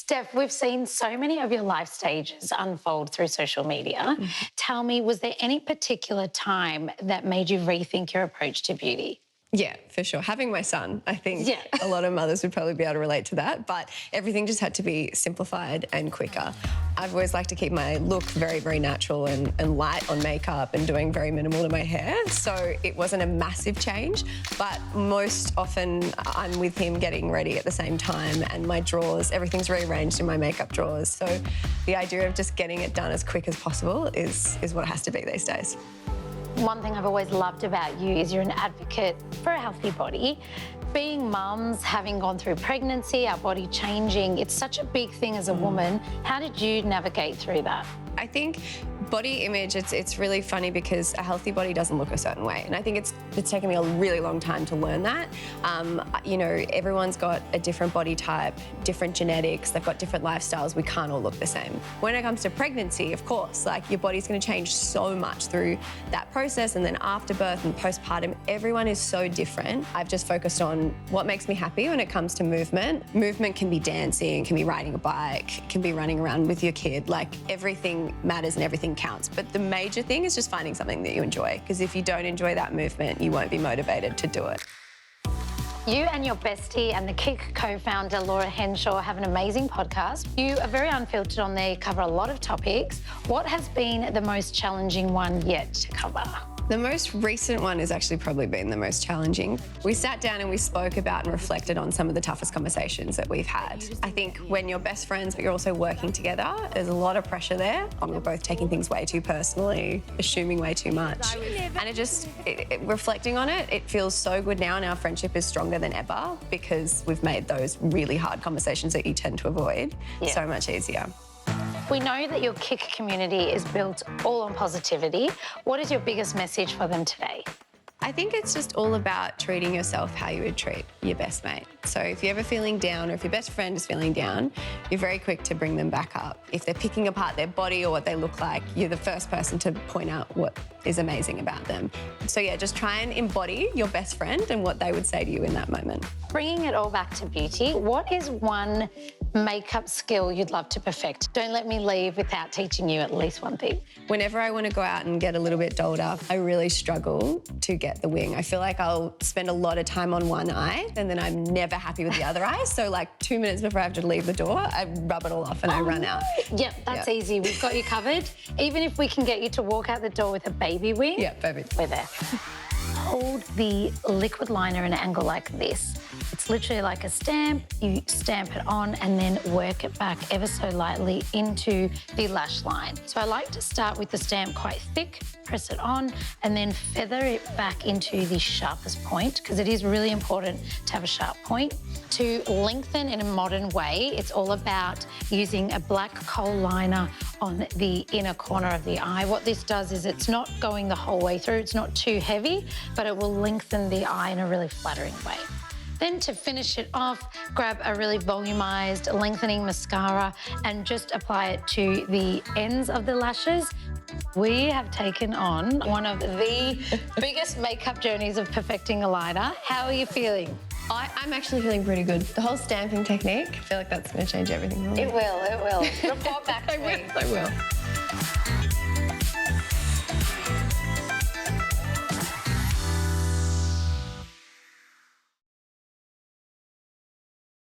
Steph, we've seen so many of your life stages unfold through social media. Tell me, was there any particular time that made you rethink your approach to beauty? Yeah, for sure. Having my son, I think a lot of mothers would probably be able to relate to that, but everything just had to be simplified and quicker. I've always liked to keep my look very, very natural and light on makeup and doing very minimal to my hair. So it wasn't a massive change, but most often I'm with him getting ready at the same time, and my drawers, everything's rearranged in my makeup drawers. So the idea of just getting it done as quick as possible is what it has to be these days. One thing I've always loved about you is you're an advocate for a healthy body. Being mums, having gone through pregnancy, our body changing, it's such a big thing as a woman. How did you navigate through that? I think body image, it's really funny because a healthy body doesn't look a certain way. And I think it's taken me a really long time to learn that. You know, everyone's got a different body type, different genetics, they've got different lifestyles. We can't all look the same. When it comes to pregnancy, of course, like your body's going to change so much through that process, and then after birth and postpartum, everyone is so different. I've just focused on what makes me happy when it comes to movement. Movement can be dancing, can be riding a bike, can be running around with your kid. Like, everything matters and everything counts. But the major thing is just finding something that you enjoy, because if you don't enjoy that movement, you won't be motivated to do it. You and your bestie and the Kick co-founder Laura Henshaw have an amazing podcast. You are very unfiltered on there, cover a lot of topics. What has been the most challenging one yet to cover? The most recent one has actually probably been the most challenging. We sat down and we spoke about and reflected on some of the toughest conversations that we've had. I think when you're best friends but you're also working together, there's a lot of pressure there. We're both taking things way too personally, assuming way too much. And reflecting on it, it feels so good now, and our friendship is stronger than ever because we've made those really hard conversations that you tend to avoid so much easier. We know that your Kick community is built all on positivity. What is your biggest message for them today? I think it's just all about treating yourself how you would treat your best mate. So if you're ever feeling down, or if your best friend is feeling down, you're very quick to bring them back up. If they're picking apart their body or what they look like, you're the first person to point out what is amazing about them. So yeah, just try and embody your best friend and what they would say to you in that moment. Bringing it all back to beauty, what is one makeup skill you'd love to perfect? Don't let me leave without teaching you at least one thing. Whenever I want to go out and get a little bit dolled up, I really struggle to get the wing. I feel like I'll spend a lot of time on one eye and then I'm never happy with the other eye. So like 2 minutes before I have to leave the door, I rub it all off and I run out. Yep, that's easy. We've got you covered. Even if we can get you to walk out the door with a baby wing, baby, we're there. Hold the liquid liner at an angle like this. It's literally like a stamp. You stamp it on and then work it back ever so lightly into the lash line. So I like to start with the stamp quite thick, press it on, and then feather it back into the sharpest point, because it is really important to have a sharp point. To lengthen in a modern way, it's all about using a black kohl liner on the inner corner of the eye. What this does is it's not going the whole way through, it's not too heavy, but it will lengthen the eye in a really flattering way. Then to finish it off, grab a really volumized, lengthening mascara and just apply it to the ends of the lashes. We have taken on one of the biggest makeup journeys of perfecting a liner. How are you feeling? I'm actually feeling pretty good. The whole stamping technique, I feel like that's going to change everything. It will. Report back to me. I will.